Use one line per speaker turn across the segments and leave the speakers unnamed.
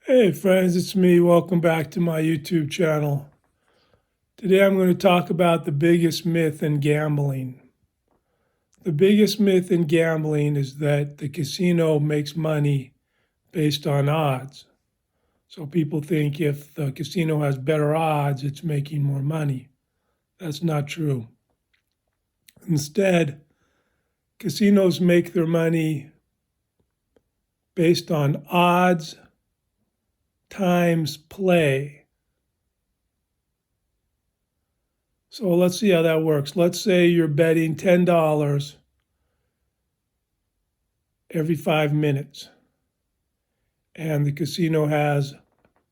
Hey friends, it's me. Welcome back to my YouTube channel. Today I'm going to talk about the biggest myth in gambling. The biggest myth in gambling is that the casino makes money based on odds. So people think if the casino has better odds, it's making more money. That's not true. Instead, casinos make their money based on odds times play. So let's see how that works. Let's say you're betting $10 every 5 minutes, and the casino has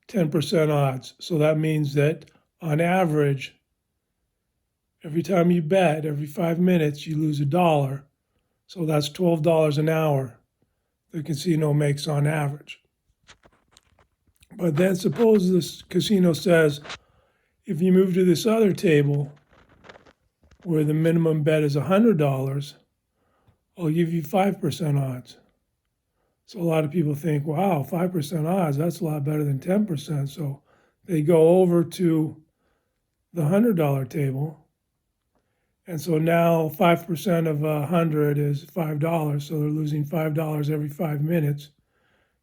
10% odds. So that means that on average, every time you bet, every 5 minutes, you lose $1. So that's $12 an hour the casino makes on average. But then suppose this casino says, if you move to this other table where the minimum bet is $100, I'll give you 5% odds. So a lot of people think, wow, 5% odds, that's a lot better than 10%. So they go over to the $100 table. And so now 5% of 100 is $5. So they're losing $5 every 5 minutes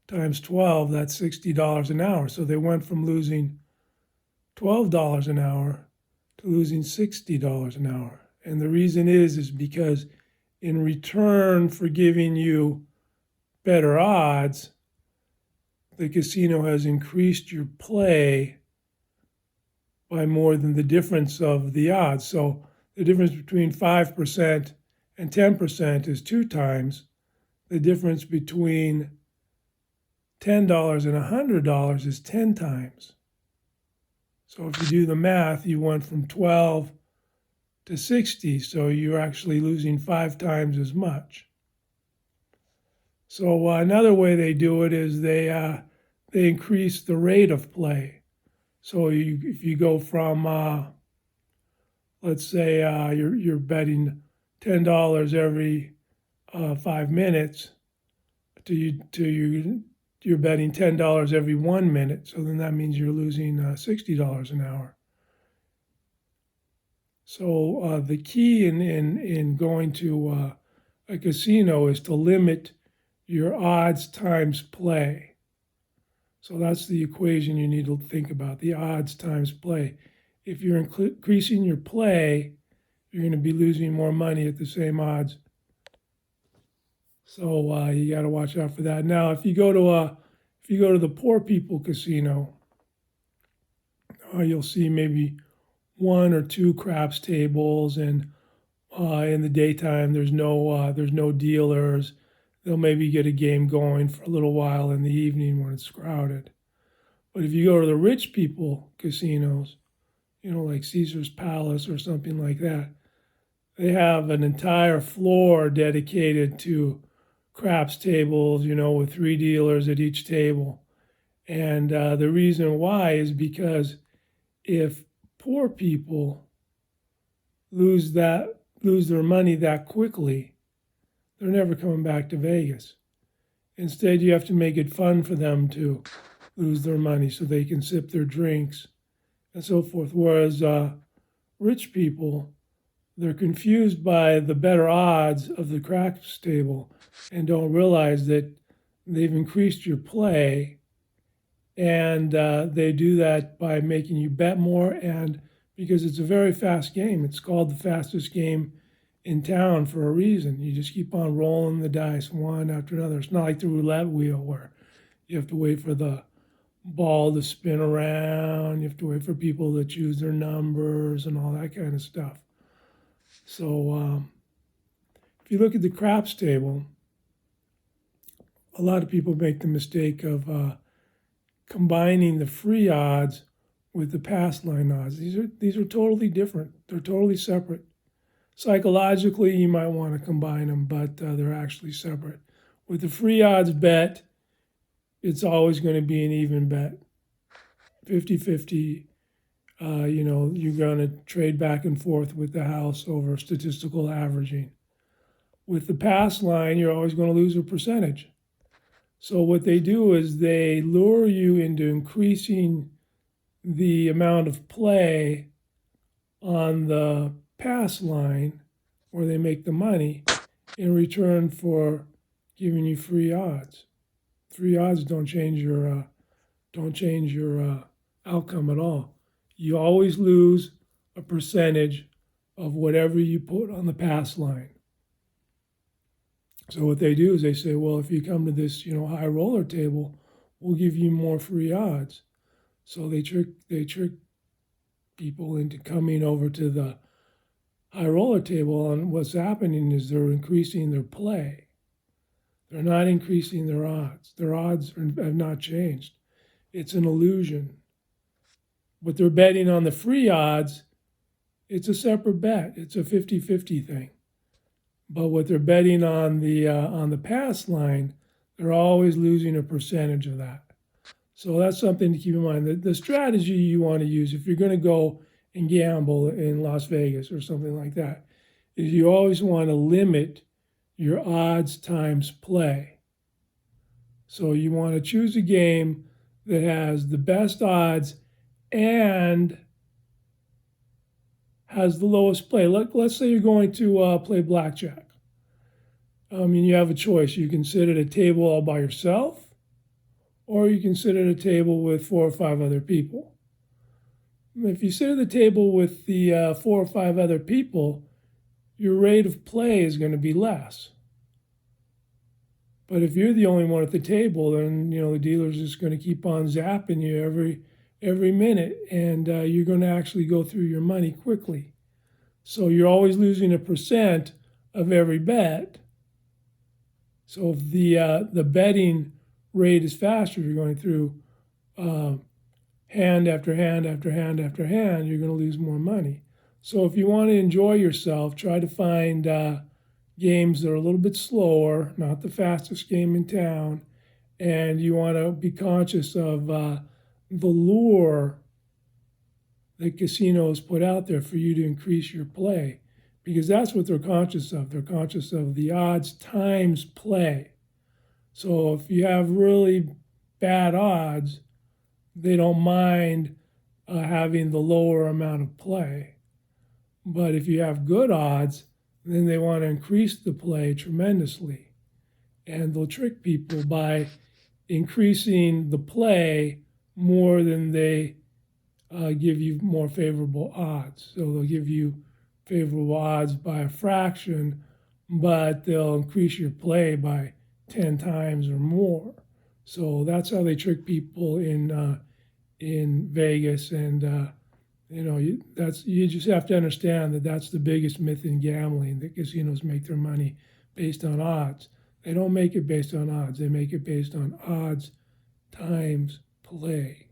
times 12, that's $60 an hour. So they went from losing $12 an hour to losing $60 an hour. And the reason is because in return for giving you better odds, the casino has increased your play by more than the difference of the odds. So the difference between 5% and 10% is 2 times. The difference between $10 and $100 is 10 times. So if you do the math, you went from 12 to 60. So you're actually losing 5 times as much. So another way they do it is they increase the rate of play. So if you go from, let's say you're betting $10 every 5 minutes, you're betting $10 every 1 minute. So then that means you're losing $60 an hour. So the key in going to a casino is to limit your odds times play. So that's the equation you need to think about, the odds times play. If you're increasing your play, you're going to be losing more money at the same odds. So you got to watch out for that. Now, if you go to the poor people casino, you'll see maybe 1 or 2 craps tables, and in the daytime there's no dealers. They'll maybe get a game going for a little while in the evening when it's crowded. But if you go to the rich people casinos, like Caesar's Palace or something like that, they have an entire floor dedicated to craps tables, with 3 dealers at each table. And the reason why is because if poor people lose their money that quickly, they're never coming back to Vegas. Instead, you have to make it fun for them to lose their money so they can sip their drinks and so forth. Whereas rich people, they're confused by the better odds of the craps table and don't realize that they've increased your play, and they do that by making you bet more, and because it's a very fast game. It's called the fastest game in town for a reason. You just keep on rolling the dice one after another. It's not like the roulette wheel where you have to wait for the ball to spin around. You have to wait for people to choose their numbers and all that kind of stuff. So if you look at the craps table, a lot of people make the mistake of combining the free odds with the pass line odds. These are totally different. They're totally separate. Psychologically, you might want to combine them, but they're actually separate. With the free odds bet, it's always going to be an even bet, 50-50. You're going to trade back and forth with the house over statistical averaging. With the pass line, you're always going to lose a percentage. So what they do is they lure you into increasing the amount of play on the pass line where they make the money in return for giving you free odds. Free odds don't change your outcome at all. You always lose a percentage of whatever you put on the pass line. So what they do is they say, well, if you come to this, high roller table, we'll give you more free odds. So they trick people into coming over to the high roller table, and what's happening is they're increasing their play. They're not increasing their odds. Their odds have not changed. It's an illusion. But they're betting on the free odds. It's a separate bet. It's a 50-50 thing. But what they're betting on the pass line, they're always losing a percentage of that. So that's something to keep in mind. The strategy you want to use if you're going to go and gamble in Las Vegas or something like that is you always want to limit your odds times play. So you want to choose a game that has the best odds and has the lowest play. Let's say you're going to play blackjack. You have a choice. You can sit at a table all by yourself, or you can sit at a table with 4 or 5 other people. If you sit at the table with the 4 or 5 other people, your rate of play is going to be less. But if you're the only one at the table, then the dealer's just going to keep on zapping you every minute, and you're going to actually go through your money quickly. So you're always losing a percent of every bet. So if the betting rate is faster, you're going through hand after hand after hand after hand, you're going to lose more money. So if you want to enjoy yourself, try to find games that are a little bit slower, not the fastest game in town, and you want to be conscious of the lure that casinos put out there for you to increase your play, because that's what they're conscious of. They're conscious of the odds times play. So if you have really bad odds, they don't mind having the lower amount of play. But if you have good odds, then they want to increase the play tremendously. And they'll trick people by increasing the play more than they give you more favorable odds. So they'll give you favorable odds by a fraction, but they'll increase your play by 10 times or more. So that's how they trick people in Vegas, and you just have to understand that that's the biggest myth in gambling, that casinos make their money based on odds. They don't make it based on odds. They make it based on odds times play.